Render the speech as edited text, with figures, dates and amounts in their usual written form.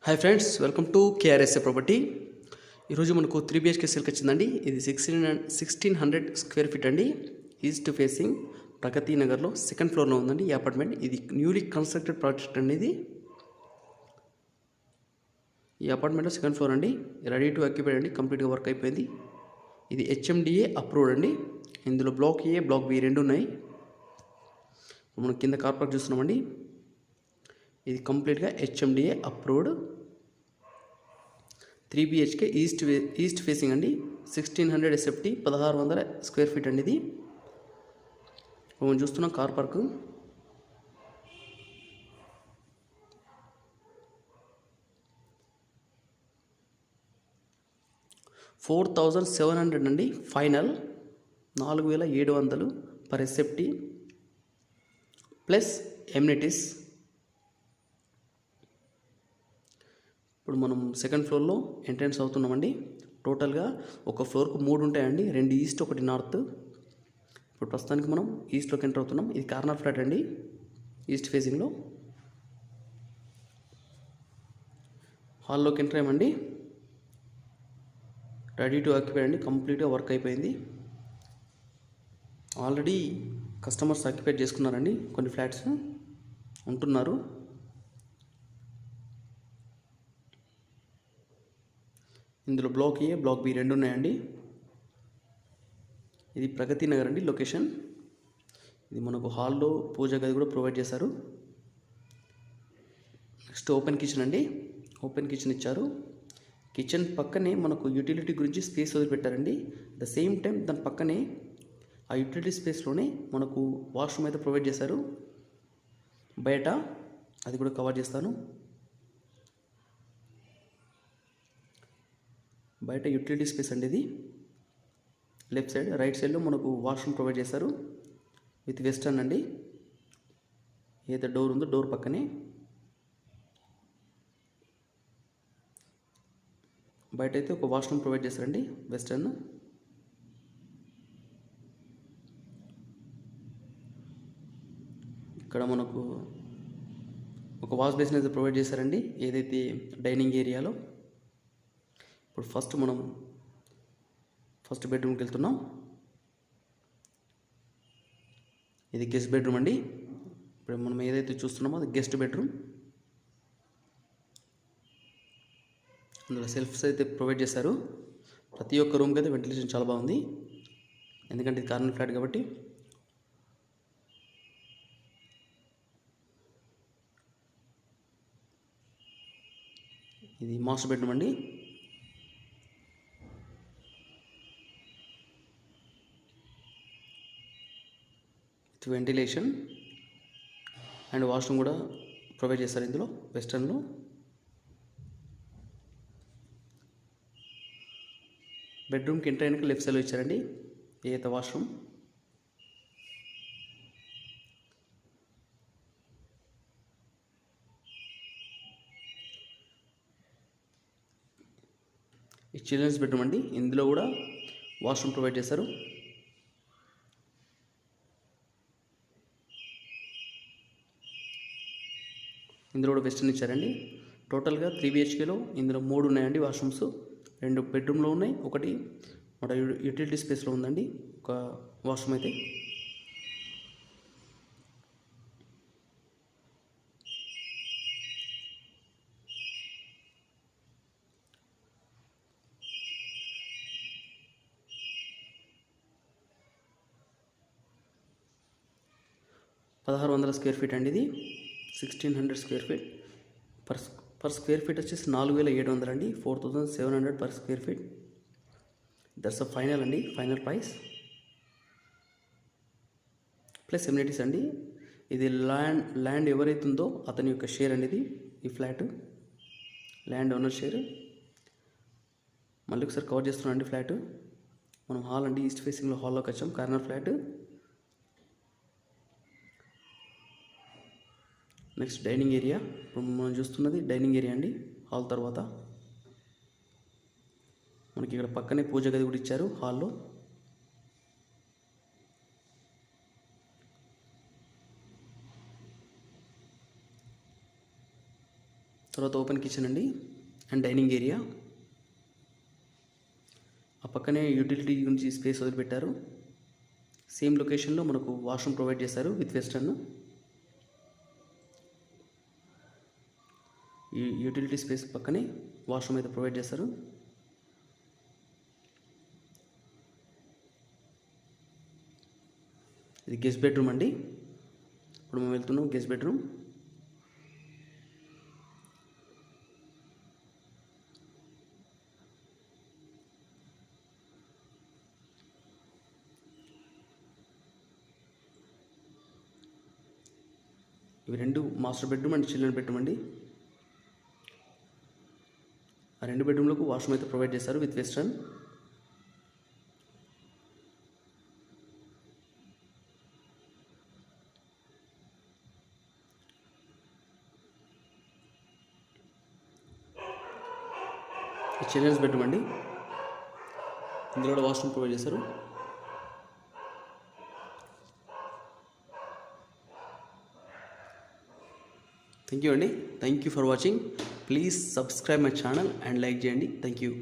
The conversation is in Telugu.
Hi friends, welcome to KRSA property. ఈరోజు మనకు 3 BHK సేల్కి వచ్చిందండి. ఇది 1600 స్క్వేర్ ఫీట్ అండి. ఈస్ట్ ఫేసింగ్ ప్రగతి నగర్లో సెకండ్ ఫ్లోర్లో ఉందండి ఈ అపార్ట్మెంట్. ఇది న్యూలీ కన్స్ట్రక్టెడ్ ప్రాజెక్ట్ అండి. ఈ అపార్ట్మెంట్లో సెకండ్ ఫ్లోర్ అండి. రెడీ టు ఆక్యుపై అండి. కంప్లీట్గా వర్క్ అయిపోయింది. ఇది HMDA అప్రూవ్డ్ అండి. ఇందులో బ్లాక్ ఏ, బ్లాక్ బి రెండు ఉన్నాయి. మనం కింద కార్ పార్క్ చూస్తున్నామండి. ఇది కంప్లీట్గా HMDA approved 3 BHK east facing అండి. 1600 SFT 1600 స్క్వేర్ ఫీట్ అండి. ఇది మనం చూస్తున్నాం కార్ పార్క్. $4,700 అండి. Final 4700 per SFT plus amenities. ఇప్పుడు మనం సెకండ్ ఫ్లోర్లో ఎంట్రన్స్ అవుతున్నామండి. టోటల్గా ఒక ఫ్లోర్కు 3 ఉంటాయండి. 2 ఈస్ట్, 1 నార్త్. ఇప్పుడు ప్రస్తుతానికి మనం ఈస్ట్లోకి ఎంటర్ అవుతున్నాం. ఇది కార్నర్ ఫ్లాట్ అండి, ఈస్ట్ ఫేసింగ్లో. హాల్లోకి ఎంటర్ అయ్యామండి. రెడీ టు ఆక్యుపై అండి. కంప్లీట్గా వర్క్ అయిపోయింది. ఆల్రెడీ కస్టమర్స్ ఆక్యుపై చేసుకున్నారండి. కొన్ని ఫ్లాట్స్ ఉంటున్నారు. ఇందులో బ్లాక్ ఏ, బ్లాక్ బి రెండు ఉన్నాయండి. ఇది ప్రగతి నగర్ అండి లొకేషన్. ఇది మనకు హాల్లో పూజ గది కూడా ప్రొవైడ్ చేశారు. నెక్స్ట్ ఓపెన్ కిచెన్ అండి. ఓపెన్ కిచెన్ ఇచ్చారు. కిచెన్ పక్కనే మనకు యూటిలిటీ గురించి స్పేస్ వదిలిపెట్టారండి. ద సేమ్ టైం దాని పక్కనే ఆ యూటిలిటీ స్పేస్లోనే మనకు వాష్రూమ్ అయితే ప్రొవైడ్ చేశారు. బయట అది కూడా కవర్ చేస్తాను. బయట యూటిలిటీ స్పేస్ అండి ఇది. లెఫ్ట్ సైడ్, రైట్ సైడ్లో మనకు వాష్రూమ్ ప్రొవైడ్ చేశారు విత్ వెస్టర్న్ అండి. ఏదైతే డోర్ ఉందో డోర్ పక్కనే. బయట అయితే ఒక వాష్రూమ్ ప్రొవైడ్ చేశారండి వెస్టర్న్. ఇక్కడ మనకు ఒక వాష్ బేసిన్ అయితే ప్రొవైడ్ చేశారండి ఏదైతే డైనింగ్ ఏరియాలో. ఇప్పుడు మనం ఫస్ట్ బెడ్రూమ్కి వెళ్తున్నాం. ఇది గెస్ట్ బెడ్రూమ్ అండి. ఇప్పుడు మనం ఏదైతే చూస్తున్నామో అది గెస్ట్ బెడ్రూమ్. అందులో సెల్ఫ్స్ అయితే ప్రొవైడ్ చేశారు. ప్రతి ఒక్క రూమ్కి అయితే వెంటిలేషన్ చాలా బాగుంది, ఎందుకంటే ఇది కార్నర్ ఫ్లాట్ కాబట్టి. ఇది మాస్టర్ బెడ్రూమ్ అండి. వెంటిలేషన్ అండ్ వాష్రూమ్ కూడా ప్రొవైడ్ చేస్తారు ఇందులో వెస్టర్న్లో. బెడ్రూమ్కి ఎంటర్ అయినాక లెఫ్ట్ సైడ్లో ఇచ్చారండి ఏదైతే వాష్రూమ్. ఈ చిల్డ్రన్స్ బెడ్రూమ్ అండి. ఇందులో కూడా వాష్రూమ్ ప్రొవైడ్ చేశారు. ఇందులో కూడా వెస్టర్న్ ఇచ్చారండి. టోటల్గా 3 BHKలో ఇందులో 3 ఉన్నాయండి వాష్రూమ్స్. 2 బెడ్రూమ్లో ఉన్నాయి, ఒకటి మన యూటిలిటీ స్పేస్లో ఉందండి ఒక వాష్రూమ్ అయితే. $1,600 స్క్వేర్ ఫీట్ అండి. ఇది 1600 square feet. Per square feet వచ్చేసి 4700 అండి. 4700 per square feet. That's a final అండి, ఫైనల్ ప్రైస్ ప్లస్ ఎమ్యూనిటీస్ అండి. ఇది ల్యాండ్ ఎవరైతే ఉందో అతని యొక్క షేర్ అండి. ఇది ఈ ఫ్లాట్ ల్యాండ్ ఓనర్ షేర్. మళ్ళీ ఒకసారి కవర్ చేస్తున్నాం అండి ఫ్లాట్. మనం హాల్ అండి, ఈస్ట్ ఫేసింగ్లో హాల్లోకి వచ్చాం. Corner flat. Next dining area. ఇప్పుడు మనం చూస్తున్నది డైనింగ్ ఏరియా అండి. హాల్ తర్వాత మనకి ఇక్కడ పక్కనే పూజ గది కూడా ఇచ్చారు హాల్లో. తర్వాత ఓపెన్ కిచెన్ అండి అండ్ డైనింగ్ ఏరియా. ఆ పక్కనే యూటిలిటీ గురించి స్పేస్ వదిలిపెట్టారు. సేమ్ లొకేషన్లో మనకు వాష్రూమ్ ప్రొవైడ్ చేశారు విత్ వెస్టర్న్. ఈ యూటిలిటీ స్పేస్ పక్కనే వాష్రూమ్ అయితే ప్రొవైడ్ చేశారు. ఇది గెస్ట్ బెడ్రూమ్ అండి. ఇప్పుడు మేము వెళ్తున్నాం గెస్ట్ బెడ్రూమ్. ఇవి రెండు master bedroom and children bedroom అండి. ఆ రెండు బెడ్రూమ్లకు వాష్రూమ్ అయితే ప్రొవైడ్ చేశారు విత్ వెస్టర్న్. చిల్డ్రన్స్ బెడ్రూమ్ అండి. ఇందులో కూడా వాష్రూమ్ ప్రొవైడ్ చేశారు. థ్యాంక్ యూ అండి. Thank you for watching. Please subscribe my channel and like చేయండి. Thank you.